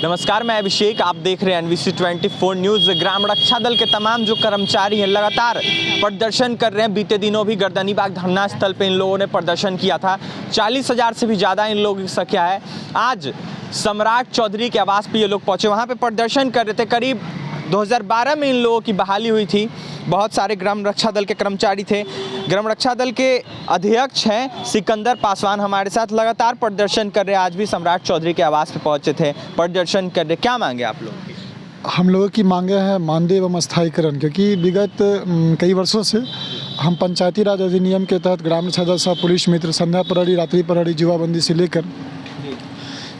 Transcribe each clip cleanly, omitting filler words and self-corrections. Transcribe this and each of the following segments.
नमस्कार, मैं अभिषेक। आप देख रहे हैं NBC24 न्यूज़। ग्राम रक्षा दल के तमाम जो कर्मचारी हैं लगातार प्रदर्शन कर रहे हैं। बीते दिनों भी गर्दनीबाग धरना स्थल पे इन लोगों ने प्रदर्शन किया था। 40,000 से भी ज़्यादा इन लोगों की संख्या है। आज सम्राट चौधरी के आवास पे ये लोग पहुँचे, वहाँ पे प्रदर्शन कर रहे थे। करीब 2012 में इन लोगों की बहाली हुई थी। बहुत सारे ग्राम रक्षा दल के कर्मचारी थे। ग्राम रक्षा दल के अध्यक्ष हैं सिकंदर पासवान हमारे साथ लगातार प्रदर्शन कर रहे हैं। आज भी सम्राट चौधरी के आवास पे पहुंचे थे, प्रदर्शन कर रहे। क्या मांगे आप लोगों की? हम लोगों की मांगे हैं मानदेय एवं स्थायीकरण, क्योंकि विगत कई वर्षों से हम पंचायती राज अधिनियम के तहत ग्राम रक्षा दल, पुलिस मित्र, संध्या प्रहरी, रात्रि प्रहरी, युवाबंदी से लेकर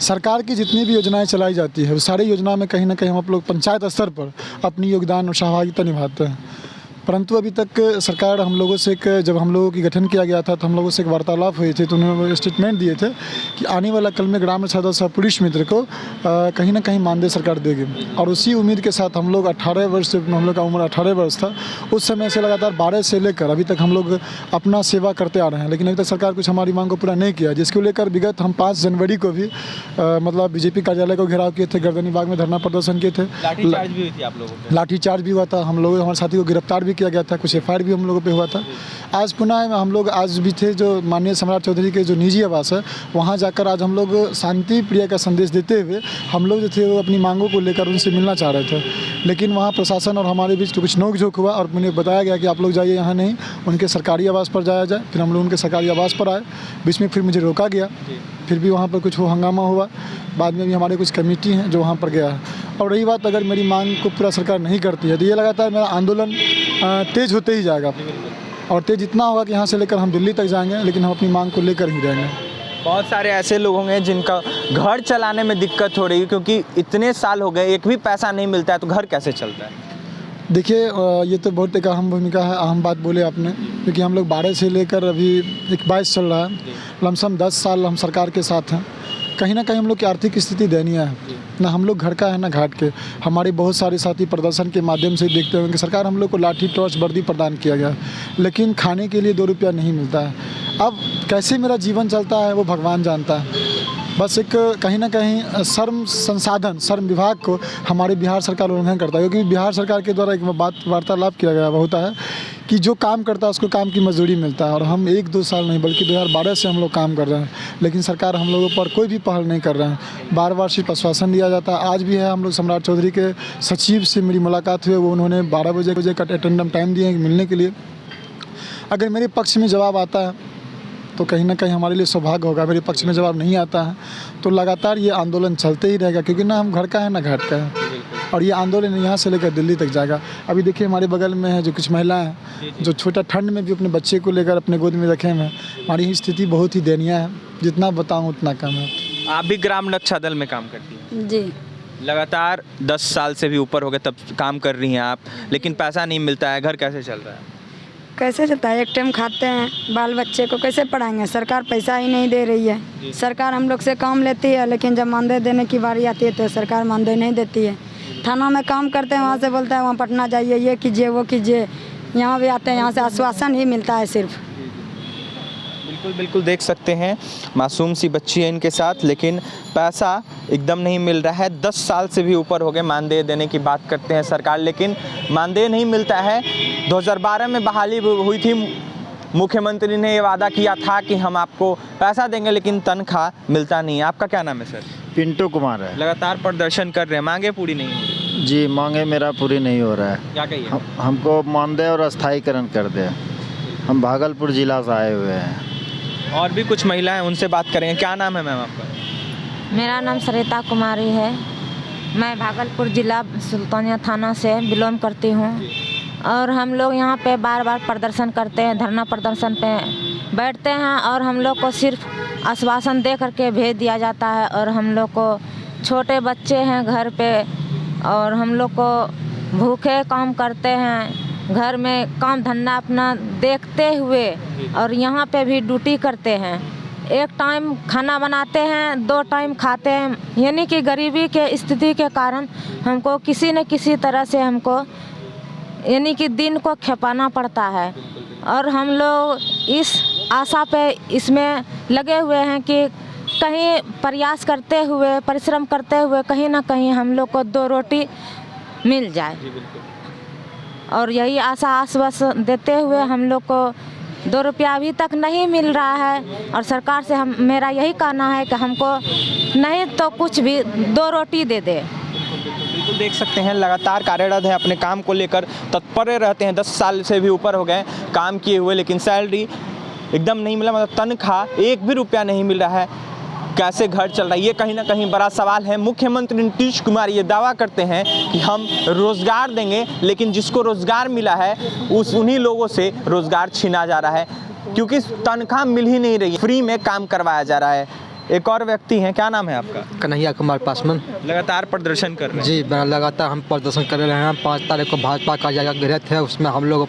सरकार की जितनी भी योजनाएं चलाई जाती है, वो सारी योजना में कहीं ना कहीं हम आप लोग पंचायत स्तर पर अपनी योगदान और सहभागिता निभाते हैं। परंतु अभी तक सरकार हम लोगों से जब हम लोगों की गठन किया गया था तो हम लोगों से एक वार्तालाप हुई थी, तो उन्होंने स्टेटमेंट दिए थे कि आने वाला कल में ग्राम रक्षा दल पुलिस मित्र को कहीं ना कहीं मानदेय सरकार देगी। और उसी उम्मीद के साथ हम लोग 18 वर्ष से, हम लोग का उम्र 18 वर्ष था, उस समय से लगातार 12 से लेकर अभी तक हम लोग अपना सेवा करते आ रहे हैं। लेकिन अभी तक सरकार कुछ हमारी मांग को पूरा नहीं किया, जिसको लेकर विगत हम 5 जनवरी को भी मतलब बीजेपी कार्यालय को घेराव किए थे, गर्दनीबाग में धरना प्रदर्शन किए थे। लाठीचार्ज भी हुई थी आप लोगों पे? लाठीचार्ज भी हुआ था, हम लोग हमारे साथी को गिरफ्तार भी किया गया था, कुछ FIR भी हम लोगों पे हुआ था। आज पुनः हम लोग आज भी थे जो माननीय सम्राट चौधरी के जो निजी आवास है, वहाँ जाकर आज हम लोग शांति प्रिय का संदेश देते हुए हम लोग जो थे वो अपनी मांगों को लेकर उनसे मिलना चाह रहे थे। लेकिन वहाँ प्रशासन और हमारे बीच कुछ नोक-झोंक हुआ और मुझे बताया गया कि आप लोग जाइए, यहाँ नहीं, उनके सरकारी आवास पर जाया जाए। फिर हम लोग उनके सरकारी आवास पर आए, बीच में फिर मुझे रोका गया, फिर भी वहाँ पर कुछ हंगामा हुआ। बाद में भी हमारे कुछ कमेटी हैं जो वहाँ पर गया है। और रही बात, अगर मेरी मांग को पूरा सरकार नहीं करती है तो ये लगातार मेरा आंदोलन तेज़ होते ही जाएगा, और तेज़ इतना होगा कि यहाँ से लेकर हम दिल्ली तक जाएंगे, लेकिन हम अपनी मांग को लेकर ही रहेंगे। बहुत सारे ऐसे लोग होंगे जिनका घर चलाने में दिक्कत हो रही है, क्योंकि इतने साल हो गए, एक भी पैसा नहीं मिलता है, तो घर कैसे चलता है? देखिए, ये तो बहुत एक अहम भूमिका है, अहम बात बोले आपने, क्योंकि हम लोग 12 से लेकर अभी 22 चल रहा है, लमसम 10 साल हम सरकार के साथ हैं। कहीं ना कहीं हम लोग की आर्थिक स्थिति दयनीय है, ना हम लोग घर का है ना घाट के। हमारे बहुत सारे साथी प्रदर्शन के माध्यम से देखते हुए कि सरकार हम लोग को लाठी, टॉर्च, वर्दी प्रदान किया गया, लेकिन खाने के लिए 2 रुपया नहीं मिलता है। अब कैसे मेरा जीवन चलता है वो भगवान जानता है। बस एक कहीं ना कहीं श्रम विभाग को हमारे बिहार सरकार उल्लंघन करता है, क्योंकि बिहार सरकार के द्वारा एक वार्तालाप किया गया होता है कि जो काम करता है उसको काम की मजदूरी मिलता है। और हम 1-2 साल नहीं बल्कि 2012 से हम लोग काम कर रहे हैं, लेकिन सरकार हम लोगों पर कोई भी पहल नहीं कर रहे हैं। बार बार सिर्फ आश्वासन दिया जाता है। आज भी है, हम लोग सम्राट चौधरी के सचिव से मेरी मुलाकात हुई, वो उन्होंने 12 बजे का अटेंडम टाइम दिए मिलने के लिए। अगर मेरे पक्ष में जवाब आता है तो कहीं ना कहीं हमारे लिए सौभाग्य होगा। मेरे पक्ष में जवाब नहीं आता है तो लगातार ये आंदोलन चलते ही रहेगा, क्योंकि ना हम घर का है ना घाट का है, और ये आंदोलन यहाँ से लेकर दिल्ली तक जाएगा। अभी देखिए, हमारे बगल में है जो कुछ महिलाएं हैं जो छोटा ठंड में भी अपने बच्चे को लेकर अपने गोद में रखे हैं। हमारी स्थिति बहुत ही दयनीय है, जितना बताऊँ उतना कम है। आप भी ग्राम रक्षा दल में काम करती हैं? जी। लगातार 10 साल से भी ऊपर हो गए तब काम कर रही हैं आप, लेकिन पैसा नहीं मिलता है, घर कैसे चल रहा है? कैसे चलता है? एक टाइम खाते हैं, बाल बच्चे को कैसे पढ़ाएंगे? सरकार पैसा ही नहीं दे रही है। सरकार हम लोग से काम लेती है, लेकिन जब मानदेय देने की बारी आती है तो सरकार मानदेय नहीं देती है। थाना में काम करते हैं, वहाँ से बोलता है वहाँ पटना जाइए, ये कीजिए वो कीजिए। यहाँ भी आते हैं, यहाँ से आश्वासन ही मिलता है सिर्फ। बिल्कुल बिल्कुल, देख सकते हैं मासूम सी बच्ची है इनके साथ, लेकिन पैसा एकदम नहीं मिल रहा है। 10 साल से भी ऊपर हो गए, मानदेय देने की बात करते हैं सरकार, लेकिन मानदेय नहीं मिलता है। 2012 में बहाली हुई थी, मुख्यमंत्री ने ये वादा किया था कि हम आपको पैसा देंगे, लेकिन तनख्वाह मिलता नहीं है। आपका क्या नाम है सर? पिंटू कुमार है। लगातार प्रदर्शन कर रहे हैं, मांगे पूरी नहीं हो रही? जी, मांगे मेरा पूरी नहीं हो रहा है। क्या कहिए? हमको मानदेय और स्थायीकरण कर दे। हम भागलपुर जिला से आए हुए हैं। और भी कुछ महिलाएं, उनसे बात करेंगे। क्या नाम है मैम आपका? मेरा नाम सरिता कुमारी है। मैं भागलपुर जिला सुल्तानिया थाना से बिलोंग करती हूँ, और हम लोग यहाँ पे बार बार प्रदर्शन करते हैं, धरना प्रदर्शन पे बैठते हैं, और हम लोग को सिर्फ आश्वासन दे करके भेज दिया जाता है। और हम लोग को छोटे बच्चे हैं घर पे, और हम लोग को भूखे काम करते हैं, घर में काम धंधा अपना देखते हुए, और यहाँ पे भी ड्यूटी करते हैं। एक टाइम खाना बनाते हैं, 2 टाइम खाते हैं, यानी कि गरीबी के स्थिति के कारण हमको किसी न किसी तरह से हमको यानी कि दिन को खेपाना पड़ता है। और हम लोग इस आशा पे इसमें लगे हुए हैं कि कहीं प्रयास करते हुए, परिश्रम करते हुए कहीं ना कहीं हम लोग को 2 रोटी मिल जाए। और यही आशा आश्वासन देते हुए हम लोग को 2 रुपया अभी तक नहीं मिल रहा है, और सरकार से मेरा यही कहना है कि हमको नहीं तो कुछ भी 2 रोटी दे दे। बिल्कुल देख सकते हैं लगातार कार्यरत है, अपने काम को लेकर तत्पर रहते हैं। 10 साल से भी ऊपर हो गए काम किए हुए, लेकिन सैलरी एकदम नहीं मिला, मतलब तनख्वाह 1 भी रुपया नहीं मिल रहा है। कैसे घर चल रहा है, ये कहीं ना कहीं बड़ा सवाल है। मुख्यमंत्री नीतीश कुमार ये दावा करते हैं कि हम रोज़गार देंगे, लेकिन जिसको रोज़गार मिला है उन्हीं लोगों से रोज़गार छीना जा रहा है, क्योंकि तनख्वाह मिल ही नहीं रही है, फ्री में काम करवाया जा रहा है। एक और व्यक्ति हैं, क्या नाम है आपका? कन्हैया कुमार पासवान। लगातार प्रदर्शन कर रहे हैं। जी, लगातार हम प्रदर्शन कर रहे हैं। 5 तारीख को भाजपा का जगह गए थे, उसमें हम लोग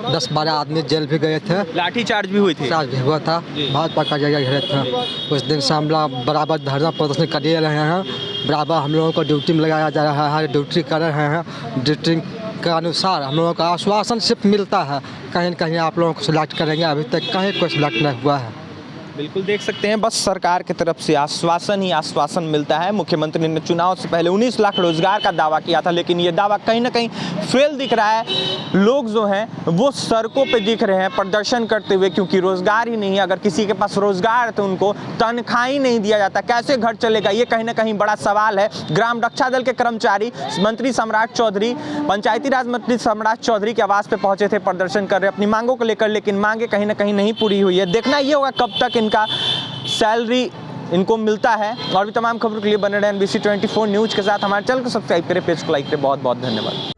10-12 आदमी जेल भी गए थे, लाठीचार्ज भी हुई थी। चार्ज भी हुआ था। भाजपा का जगह गए थे, उस दिन से हम लोग बराबर धरना प्रदर्शन कर रहे हैं। बराबर हम लोगों को ड्यूटी में लगाया जा रहा है, ड्यूटी कर रहे हैं। ड्यूटी के अनुसार हम लोगों का आश्वासन सिर्फ मिलता है, कहीं न कहीं आप लोगों को सिलेक्ट करेंगे, अभी तक कहीं कोई सिलेक्ट नहीं हुआ है। बिल्कुल देख सकते हैं, बस सरकार की तरफ से आश्वासन ही आश्वासन मिलता है। मुख्यमंत्री ने चुनाव से पहले 19 लाख रोजगार का दावा किया था, लेकिन ये दावा कहीं ना कहीं फेल दिख रहा है। लोग जो हैं वो सड़कों पे दिख रहे हैं प्रदर्शन करते हुए, क्योंकि रोजगार ही नहीं है। अगर किसी के पास रोजगार है तो उनको तनख्वाह ही नहीं दिया जाता, कैसे घर चलेगा, ये कहीं ना कहीं बड़ा सवाल है। ग्राम रक्षा दल के कर्मचारी मंत्री सम्राट चौधरी, पंचायती राज मंत्री सम्राट चौधरी के आवास पे पहुंचे थे, प्रदर्शन कर रहे अपनी मांगों को लेकर, लेकिन मांगे कहीं ना कहीं नहीं पूरी हुई है। देखना ये होगा कब तक इनका सैलरी इनको मिलता है। और भी तमाम खबरों के लिए बने रहें NBC 24 न्यूज़ के साथ। हमारे चैनल को सब्सक्राइब करें, पेज को लाइक करें। बहुत बहुत धन्यवाद।